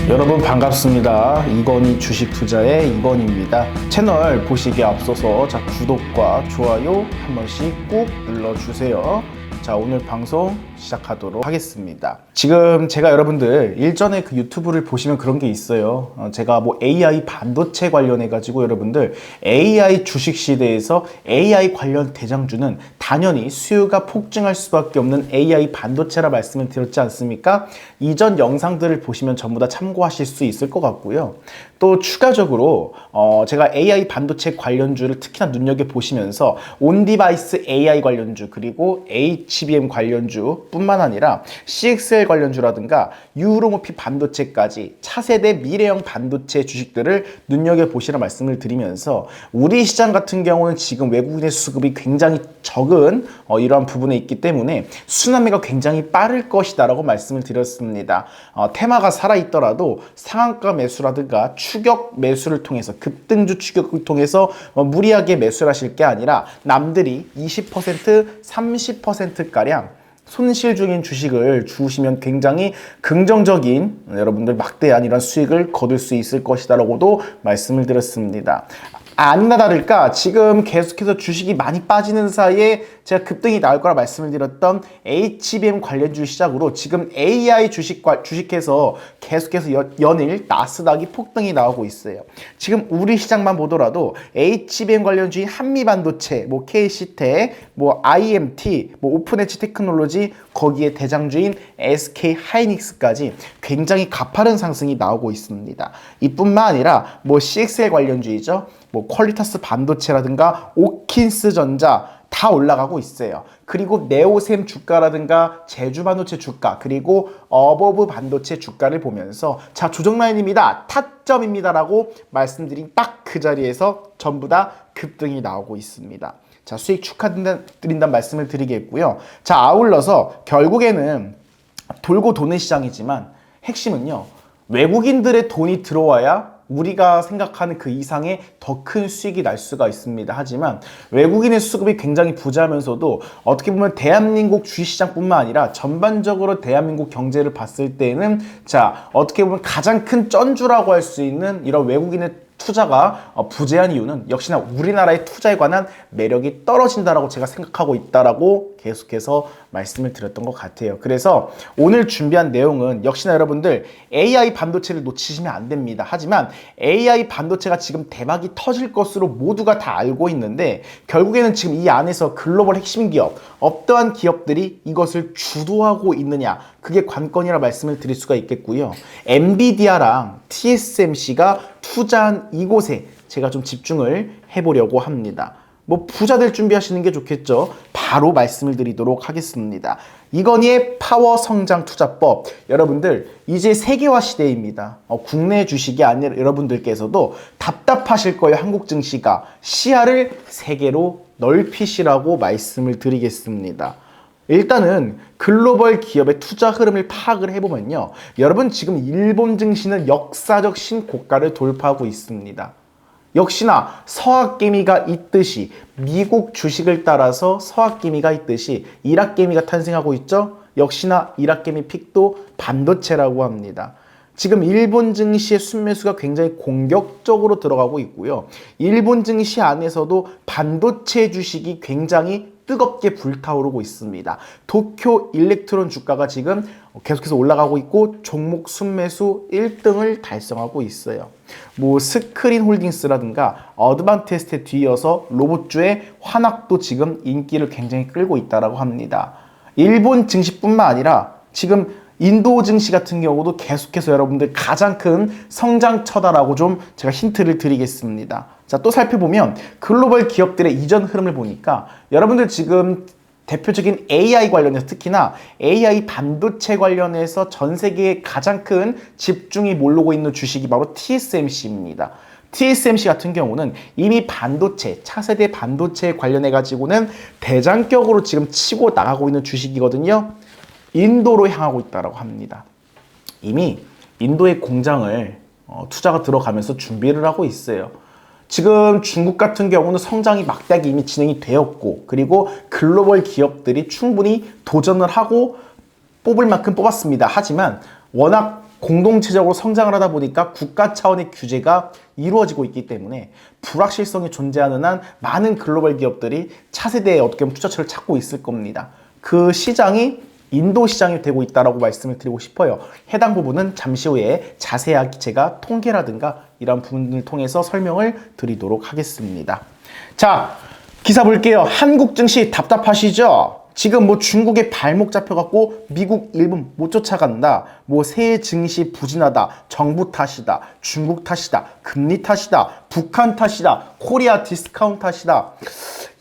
여러분 반갑습니다. 이건희 주식투자의 이건희입니다. 채널 보시기에 앞서서 구독과 좋아요 한 번씩 꾹 눌러주세요. 오늘 방송 시작하도록 하겠습니다. 지금 제가 여러분들 일전에 그 유튜브를 보시면 그런 게 있어요. 제가 AI 반도체 관련해 가지고 여러분들 AI 주식 시대에서 AI 관련 대장주는 당연히 수요가 폭증할 수밖에 없는 AI 반도체라 말씀을 드렸지 않습니까? 이전 영상들을 보시면 전부 다 참고하실 수 있을 것 같고요. 또 추가적으로 제가 AI 반도체 관련주를 특히나 눈여겨보시면서 온디바이스 AI 관련주 그리고 HBM 관련주 뿐만 아니라 CXL 관련주라든가 유로모피 반도체까지 차세대 미래형 반도체 주식들을 눈여겨보시라 말씀을 드리면서 우리 시장 같은 경우는 지금 외국인의 수급이 굉장히 적은 이러한 부분에 있기 때문에 순환매가 굉장히 빠를 것이다 라고 말씀을 드렸습니다. 테마가 살아있더라도 상한가 매수라든가 추격 매수를 통해서 급등주 추격을 통해서 무리하게 매수를 하실 게 아니라 남들이 20% 30%가량 손실 중인 주식을 주시면 굉장히 긍정적인 여러분들 막대한 이런 수익을 거둘 수 있을 것이다 라고도 말씀을 드렸습니다. 아니나 다를까 지금 계속해서 주식이 많이 빠지는 사이에 제가 급등이 나올 거라 말씀을 드렸던 HBM 관련주 시작으로 지금 AI 주식에서 계속해서 연일 나스닥이 폭등이 나오고 있어요. 지금 우리 시장만 보더라도 HBM 관련주인 한미반도체, KC텍, IMT, 오픈엣지 테크놀로지 거기에 대장주인 SK 하이닉스까지 굉장히 가파른 상승이 나오고 있습니다. 이뿐만 아니라 CXL 관련주이죠. 퀄리타스 반도체라든가 오킨스 전자 다 올라가고 있어요. 그리고 네오셈 주가라든가 제주 반도체 주가 그리고 어버브 반도체 주가를 보면서 조정 라인입니다. 타점입니다 라고 말씀드린 딱 그 자리에서 전부 다 급등이 나오고 있습니다. 수익 축하드린다는 말씀을 드리겠고요. 아울러서 결국에는 돌고 도는 시장이지만 핵심은요. 외국인들의 돈이 들어와야 우리가 생각하는 그 이상의 더 큰 수익이 날 수가 있습니다. 하지만 외국인의 수급이 굉장히 부재하면서도 어떻게 보면 대한민국 주식시장뿐만 아니라 전반적으로 대한민국 경제를 봤을 때는 어떻게 보면 가장 큰 쩐주라고 할 수 있는 이런 외국인의 투자가 부재한 이유는 역시나 우리나라의 투자에 관한 매력이 떨어진다라고 제가 생각하고 있다라고 계속해서 말씀을 드렸던 것 같아요. 그래서 오늘 준비한 내용은 역시나 여러분들 AI 반도체를 놓치시면 안 됩니다. 하지만 AI 반도체가 지금 대박이 터질 것으로 모두가 다 알고 있는데 결국에는 지금 이 안에서 글로벌 핵심 기업, 어떠한 기업들이 이것을 주도하고 있느냐 그게 관건이라 말씀을 드릴 수가 있겠고요. 엔비디아랑 TSMC가 투자한 이곳에 제가 좀 집중을 해보려고 합니다. 부자 될 준비하시는 게 좋겠죠. 바로 말씀을 드리도록 하겠습니다. 이건희의 파워 성장 투자법. 여러분들 이제 세계화 시대입니다. 국내 주식이 아니라 여러분들께서도 답답하실 거예요. 한국 증시가. 시야를 세계로 넓히시라고 말씀을 드리겠습니다. 일단은 글로벌 기업의 투자 흐름을 파악을 해보면요. 여러분 지금 일본 증시는 역사적 신고가를 돌파하고 있습니다. 역시나 서학개미가 있듯이 미국 주식을 따라서 서학개미가 있듯이 일학개미가 탄생하고 있죠. 역시나 일학개미 픽도 반도체라고 합니다. 지금 일본 증시의 순매수가 굉장히 공격적으로 들어가고 있고요. 일본 증시 안에서도 반도체 주식이 굉장히 뜨겁게 불타오르고 있습니다. 도쿄 일렉트론 주가가 지금 계속해서 올라가고 있고 종목 순매수 1등을 달성하고 있어요. 스크린 홀딩스라든가 어드반테스트에 뒤이어서 로봇주의 환학도 지금 인기를 굉장히 끌고 있다고 합니다. 일본 증시뿐만 아니라 지금 인도 증시 같은 경우도 계속해서 여러분들 가장 큰 성장처다라고 좀 제가 힌트를 드리겠습니다. 또 살펴보면 글로벌 기업들의 이전 흐름을 보니까 여러분들 지금 대표적인 AI 관련해서 특히나 AI 반도체 관련해서 전 세계에 가장 큰 집중이 몰리고 있는 주식이 바로 TSMC입니다. TSMC 같은 경우는 이미 반도체, 차세대 반도체 관련해 가지고는 대장격으로 지금 치고 나가고 있는 주식이거든요. 인도로 향하고 있다고 합니다. 이미 인도의 공장을 투자가 들어가면서 준비를 하고 있어요. 지금 중국 같은 경우는 성장이 막대하게 이미 진행이 되었고, 그리고 글로벌 기업들이 충분히 도전을 하고 뽑을 만큼 뽑았습니다. 하지만 워낙 공동체적으로 성장을 하다 보니까 국가 차원의 규제가 이루어지고 있기 때문에 불확실성이 존재하는 한 많은 글로벌 기업들이 차세대에 어떻게 보면 투자처를 찾고 있을 겁니다. 그 시장이 인도 시장이 되고 있다고 말씀을 드리고 싶어요. 해당 부분은 잠시 후에 자세하게 제가 통계라든가 이런 부분을 통해서 설명을 드리도록 하겠습니다. 자, 기사 볼게요. 한국 증시 답답하시죠? 지금 뭐 중국에 발목 잡혀갖고 미국, 일본 못 쫓아간다. 뭐 새 증시 부진하다. 정부 탓이다. 중국 탓이다. 금리 탓이다. 북한 탓이다. 코리아 디스카운트 탓이다.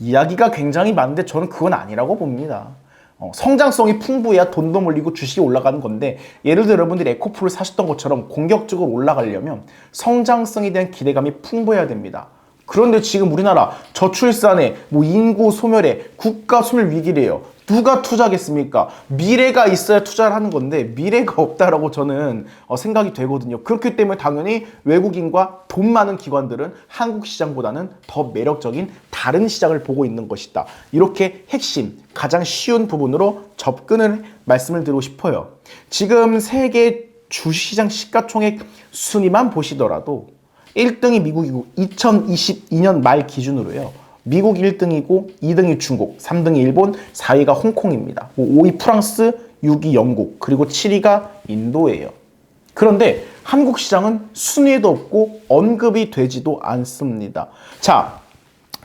이야기가 굉장히 많은데 저는 그건 아니라고 봅니다. 성장성이 풍부해야 돈도 몰리고 주식이 올라가는 건데, 예를 들어 여러분들이 에코프를 사셨던 것처럼 공격적으로 올라가려면 성장성에 대한 기대감이 풍부해야 됩니다. 그런데 지금 우리나라 저출산에 뭐 인구 소멸에 국가 소멸 위기래요. 누가 투자하겠습니까? 미래가 있어야 투자를 하는 건데 미래가 없다라고 저는 생각이 되거든요. 그렇기 때문에 당연히 외국인과 돈 많은 기관들은 한국 시장보다는 더 매력적인 다른 시장을 보고 있는 것이다. 이렇게 핵심, 가장 쉬운 부분으로 접근을 말씀을 드리고 싶어요. 지금 세계 주식시장 시가총액 순위만 보시더라도 1등이 미국이고 2022년 말 기준으로요. 미국 1등이고 2등이 중국, 3등이 일본, 4위가 홍콩입니다. 5위 프랑스, 6위 영국, 그리고 7위가 인도예요. 그런데 한국 시장은 순위에도 없고 언급이 되지도 않습니다. 자,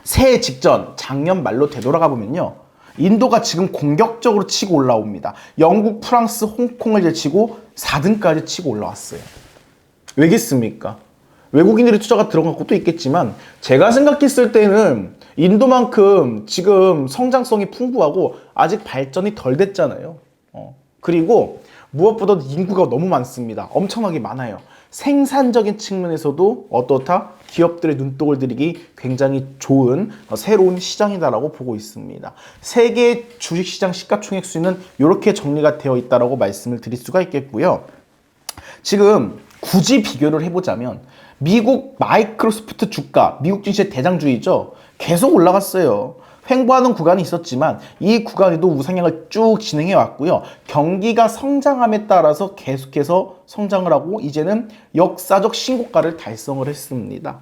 새해 직전 작년 말로 되돌아가 보면요. 인도가 지금 공격적으로 치고 올라옵니다. 영국, 프랑스, 홍콩을 제치고 4등까지 치고 올라왔어요. 왜겠습니까? 외국인들의 투자가 들어간 것도 있겠지만 제가 생각했을 때는 인도만큼 지금 성장성이 풍부하고 아직 발전이 덜 됐잖아요. 그리고 무엇보다 인구가 너무 많습니다. 엄청나게 많아요. 생산적인 측면에서도 어떻다? 기업들의 눈독을 들이기 굉장히 좋은 새로운 시장이다라고 보고 있습니다. 세계 주식시장 시가총액 수는 이렇게 정리가 되어 있다라고 말씀을 드릴 수가 있겠고요. 지금 굳이 비교를 해보자면 미국 마이크로소프트 주가, 미국 증시의 대장주이죠. 계속 올라갔어요. 횡보하는 구간이 있었지만 이 구간에도 우상향을 쭉 진행해 왔고요. 경기가 성장함에 따라서 계속해서 성장을 하고 이제는 역사적 신고가를 달성을 했습니다.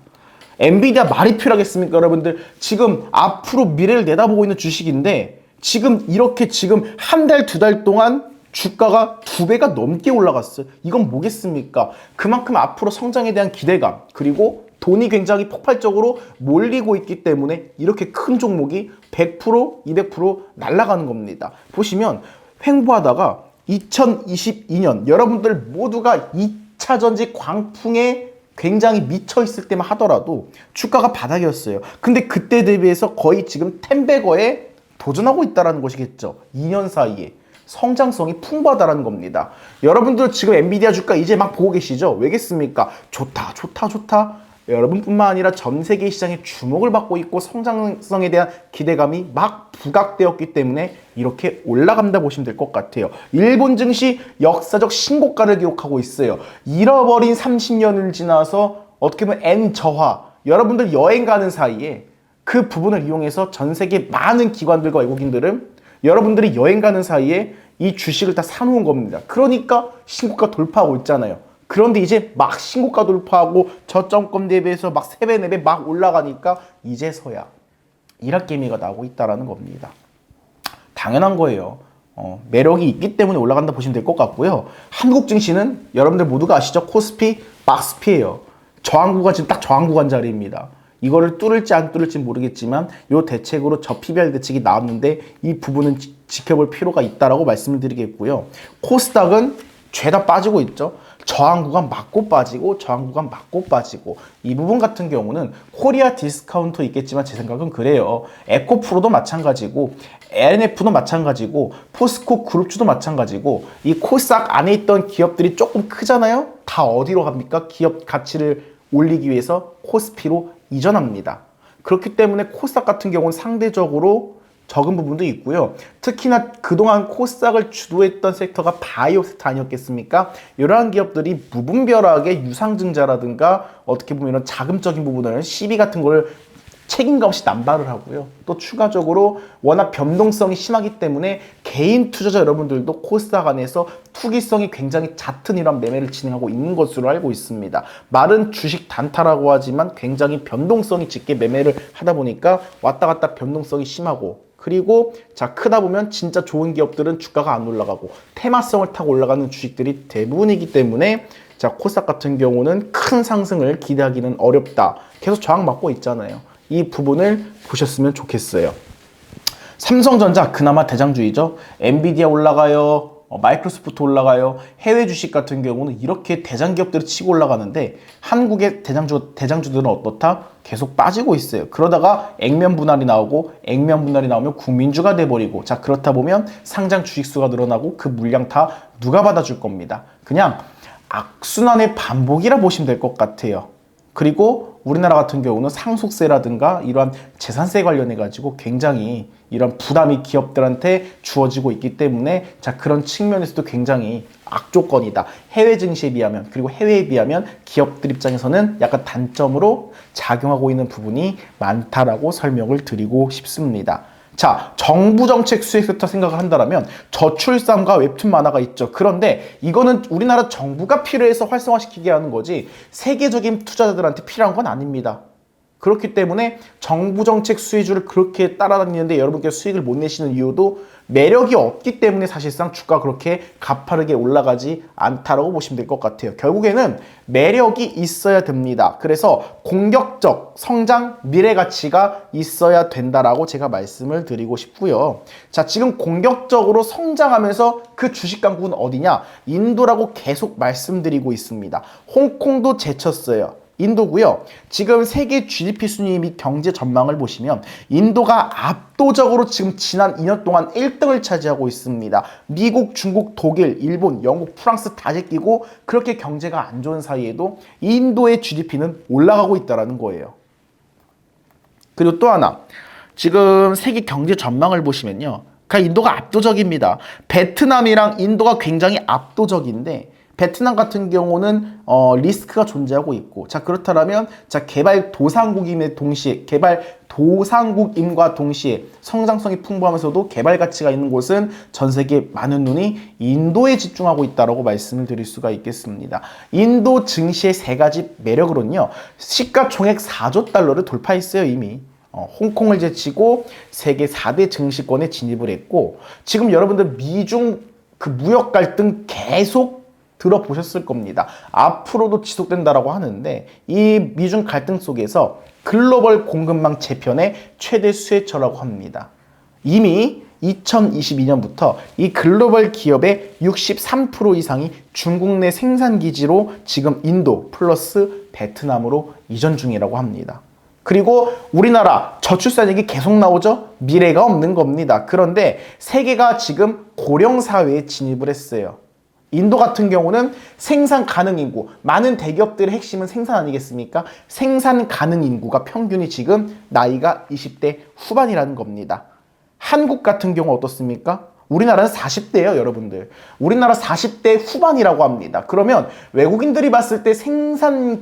엔비디아 말이 필요하겠습니까, 여러분들? 지금 앞으로 미래를 내다보고 있는 주식인데 지금 이렇게 지금 한 달, 두 달 동안 주가가 2배가 넘게 올라갔어요. 이건 뭐겠습니까? 그만큼 앞으로 성장에 대한 기대감, 그리고 돈이 굉장히 폭발적으로 몰리고 있기 때문에 이렇게 큰 종목이 100%, 200% 날아가는 겁니다. 보시면 횡보하다가 2022년 여러분들 모두가 2차 전지 광풍에 굉장히 미쳐 있을 때만 하더라도 주가가 바닥이었어요. 근데 그때 대비해서 거의 지금 10배거에 도전하고 있다는 것이겠죠. 2년 사이에. 성장성이 풍부하다는 겁니다. 여러분들 지금 엔비디아 주가 이제 막 보고 계시죠? 왜겠습니까? 좋다, 좋다, 좋다. 여러분뿐만 아니라 전 세계 시장에 주목을 받고 있고 성장성에 대한 기대감이 막 부각되었기 때문에 이렇게 올라간다 보시면 될 것 같아요. 일본 증시 역사적 신고가를 기록하고 있어요. 잃어버린 30년을 지나서 어떻게 보면 N 저하, 여러분들 여행 가는 사이에 그 부분을 이용해서 전 세계 많은 기관들과 외국인들은 여러분들이 여행 가는 사이에 이 주식을 다 사놓은 겁니다. 그러니까 신고가 돌파하고 있잖아요. 그런데 이제 막 신고가 돌파하고 저점권 대비해서 막 3배, 4배 막 올라가니까 이제서야 일확개미가 나오고 있다는 겁니다. 당연한 거예요. 매력이 있기 때문에 올라간다 보시면 될 것 같고요. 한국 증시는 여러분들 모두가 아시죠? 코스피, 박스피예요. 저항구간 지금 딱 저항구간 자리입니다. 이거를 뚫을지 안 뚫을지 모르겠지만 이 대책으로 저PBR 대책이 나왔는데 이 부분은 지켜볼 필요가 있다라고 말씀을 드리겠고요. 코스닥은 죄다 빠지고 있죠. 저항구간 맞고 빠지고 저항구간 맞고 빠지고 이 부분 같은 경우는 코리아 디스카운트 있겠지만 제 생각은 그래요. 에코프로도 마찬가지고 LNF도 마찬가지고 포스코 그룹주도 마찬가지고 이 코스닥 안에 있던 기업들이 조금 크잖아요. 다 어디로 갑니까? 기업 가치를 올리기 위해서 코스피로 이전합니다. 그렇기 때문에 코스닥 같은 경우는 상대적으로 적은 부분도 있고요. 특히나 그동안 코스닥을 주도했던 섹터가 바이오 섹터 아니었겠습니까? 이러한 기업들이 무분별하게 유상증자라든가 어떻게 보면 이런 자금적인 부분을 시비 같은 걸 책임감 없이 남발을 하고요. 또 추가적으로 워낙 변동성이 심하기 때문에 개인 투자자 여러분들도 코스닥 안에서 투기성이 굉장히 잦은 이런 매매를 진행하고 있는 것으로 알고 있습니다. 말은 주식 단타라고 하지만 굉장히 변동성이 짙게 매매를 하다 보니까 왔다 갔다 변동성이 심하고, 그리고 자 크다 보면 진짜 좋은 기업들은 주가가 안 올라가고 테마성을 타고 올라가는 주식들이 대부분이기 때문에 자 코스닥 같은 경우는 큰 상승을 기대하기는 어렵다. 계속 저항 맞고 있잖아요. 이 부분을 보셨으면 좋겠어요. 삼성전자 그나마 대장주이죠. 엔비디아 올라가요. 마이크로소프트 올라가요. 해외 주식 같은 경우는 이렇게 대장 기업들이 치고 올라가는데 한국의 대장주들은 어떻다? 계속 빠지고 있어요. 그러다가 액면 분할이 나오고 액면 분할이 나오면 국민주가 돼버리고, 자 그렇다 보면 상장 주식수가 늘어나고 그 물량 다 누가 받아줄 겁니다. 그냥 악순환의 반복이라 보시면 될 것 같아요. 그리고 우리나라 같은 경우는 상속세라든가 이러한 재산세 관련해 가지고 굉장히 이런 부담이 기업들한테 주어지고 있기 때문에 자 그런 측면에서도 굉장히 악조건이다. 해외 증시에 비하면, 그리고 해외에 비하면 기업들 입장에서는 약간 단점으로 작용하고 있는 부분이 많다라고 설명을 드리고 싶습니다. 자, 정부 정책 수익 섹터 생각을 한다면 저출산과 웹툰 만화가 있죠. 그런데 이거는 우리나라 정부가 필요해서 활성화시키게 하는 거지 세계적인 투자자들한테 필요한 건 아닙니다. 그렇기 때문에 정부 정책 수혜주를 그렇게 따라다니는데 여러분께서 수익을 못 내시는 이유도 매력이 없기 때문에 사실상 주가가 그렇게 가파르게 올라가지 않다라고 보시면 될 것 같아요. 결국에는 매력이 있어야 됩니다. 그래서 공격적 성장 미래 가치가 있어야 된다라고 제가 말씀을 드리고 싶고요. 자, 지금 공격적으로 성장하면서 그 주식 강국은 어디냐? 인도라고 계속 말씀드리고 있습니다. 홍콩도 제쳤어요. 인도고요. 지금 세계 GDP 순위 및 경제 전망을 보시면 인도가 압도적으로 지금 지난 2년 동안 1등을 차지하고 있습니다. 미국, 중국, 독일, 일본, 영국, 프랑스 다 제끼고 그렇게 경제가 안 좋은 사이에도 인도의 GDP는 올라가고 있다는 거예요. 그리고 또 하나, 지금 세계 경제 전망을 보시면요. 그러니까 인도가 압도적입니다. 베트남이랑 인도가 굉장히 압도적인데 베트남 같은 경우는 리스크가 존재하고 있고, 자 그렇다면 자 개발 도상국임의 동시에 도상국임과 동시에 성장성이 풍부하면서도 개발 가치가 있는 곳은 전 세계 많은 눈이 인도에 집중하고 있다라고 말씀을 드릴 수가 있겠습니다. 인도 증시의 세 가지 매력으로는요, 시가총액 4조 달러를 돌파했어요 이미. 홍콩을 제치고 세계 4대 증시권에 진입을 했고, 지금 여러분들 미중 그 무역 갈등 계속 들어보셨을 겁니다. 앞으로도 지속된다라고 하는데 이 미중 갈등 속에서 글로벌 공급망 재편의 최대 수혜처라고 합니다. 이미 2022년부터 이 글로벌 기업의 63% 이상이 중국 내 생산기지로 지금 인도 플러스 베트남으로 이전 중이라고 합니다. 그리고 우리나라 저출산율이 계속 나오죠? 미래가 없는 겁니다. 그런데 세계가 지금 고령사회에 진입을 했어요. 인도 같은 경우는 생산 가능 인구, 많은 대기업들의 핵심은 생산 아니겠습니까? 생산 가능 인구가 평균이 지금 나이가 20대 후반이라는 겁니다. 한국 같은 경우 어떻습니까? 우리나라는 40대예요, 여러분들. 우리나라 40대 후반이라고 합니다. 그러면 외국인들이 봤을 때 생산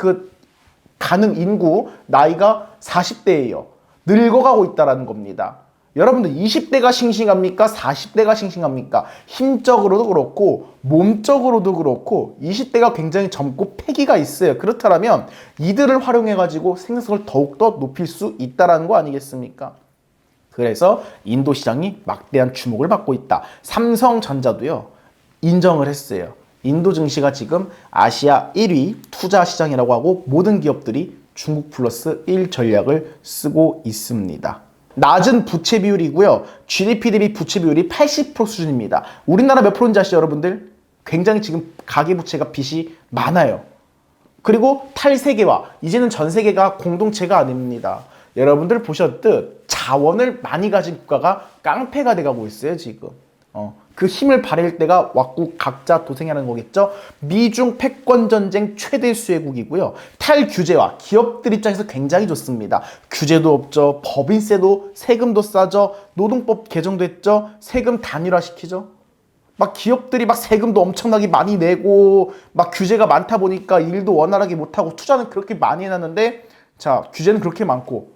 가능 인구 나이가 40대예요. 늙어가고 있다는 겁니다. 여러분들 20대가 싱싱합니까? 40대가 싱싱합니까? 힘적으로도 그렇고 몸적으로도 그렇고 20대가 굉장히 젊고 패기가 있어요. 그렇다면 이들을 활용해가지고 생산성을 더욱더 높일 수 있다는 거 아니겠습니까? 그래서 인도 시장이 막대한 주목을 받고 있다. 삼성전자도요, 인정을 했어요. 인도 증시가 지금 아시아 1위 투자 시장이라고 하고 모든 기업들이 중국 플러스 1 전략을 쓰고 있습니다. 낮은 부채 비율이고요. GDP 대비 부채 비율이 80% 수준입니다. 우리나라 몇 프로인지 아시죠, 여러분들? 굉장히 지금 가계부채가 빚이 많아요. 그리고 탈세계화, 이제는 전 세계가 공동체가 아닙니다. 여러분들 보셨듯 자원을 많이 가진 국가가 깡패가 돼가고 있어요, 지금. 그 힘을 발휘할 때가 왔고 각자 도생하는 거겠죠. 미중 패권 전쟁 최대 수혜국이고요. 탈규제화, 기업들 입장에서 굉장히 좋습니다. 규제도 없죠. 법인세도, 세금도 싸죠. 노동법 개정됐죠. 세금 단일화시키죠. 막 기업들이 막 세금도 엄청나게 많이 내고 막 규제가 많다 보니까 일도 원활하게 못하고 투자는 그렇게 많이 해놨는데, 자 규제는 그렇게 많고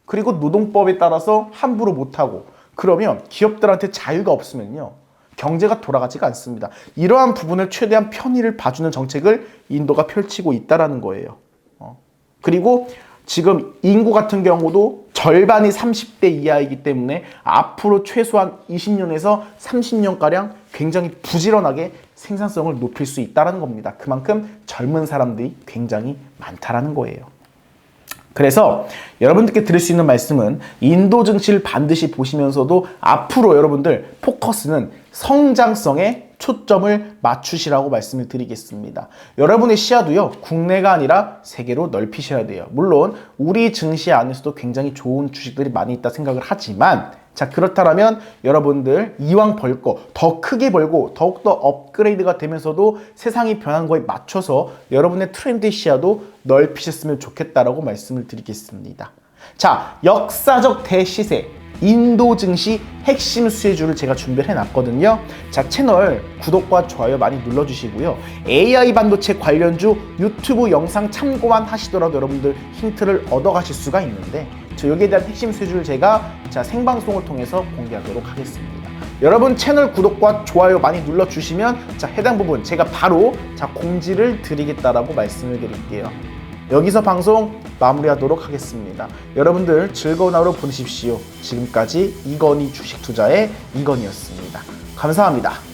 그리고 노동법에 따라서 함부로 못하고 그러면 기업들한테 자유가 없으면요. 경제가 돌아가지가 않습니다. 이러한 부분을 최대한 편의를 봐주는 정책을 인도가 펼치고 있다는 거예요. 그리고 지금 인구 같은 경우도 절반이 30대 이하이기 때문에 앞으로 최소한 20년에서 30년가량 굉장히 부지런하게 생산성을 높일 수 있다는 겁니다. 그만큼 젊은 사람들이 굉장히 많다는 거예요. 그래서 여러분들께 드릴 수 있는 말씀은 인도 증시를 반드시 보시면서도 앞으로 여러분들 포커스는 성장성에 초점을 맞추시라고 말씀을 드리겠습니다. 여러분의 시야도요, 국내가 아니라 세계로 넓히셔야 돼요. 물론 우리 증시 안에서도 굉장히 좋은 주식들이 많이 있다 생각을 하지만 자, 그렇다면 여러분들 이왕 벌 거 더 크게 벌고 더욱더 업그레이드가 되면서도 세상이 변한 거에 맞춰서 여러분의 트렌드 시야도 넓히셨으면 좋겠다라고 말씀을 드리겠습니다. 자, 역사적 대시세 인도 증시 핵심 수혜주를 제가 준비를 해놨거든요. 자, 채널 구독과 좋아요 많이 눌러주시고요. AI 반도체 관련주 유튜브 영상 참고만 하시더라도 여러분들 힌트를 얻어가실 수가 있는데 여기에 대한 핵심 수혜주를 제가 생방송을 통해서 공개하도록 하겠습니다. 여러분 채널 구독과 좋아요 많이 눌러주시면 해당 부분 제가 바로 공지를 드리겠다라고 말씀을 드릴게요. 여기서 방송 마무리하도록 하겠습니다. 여러분들 즐거운 하루 보내십시오. 지금까지 이건희 주식투자의 이건희였습니다. 감사합니다.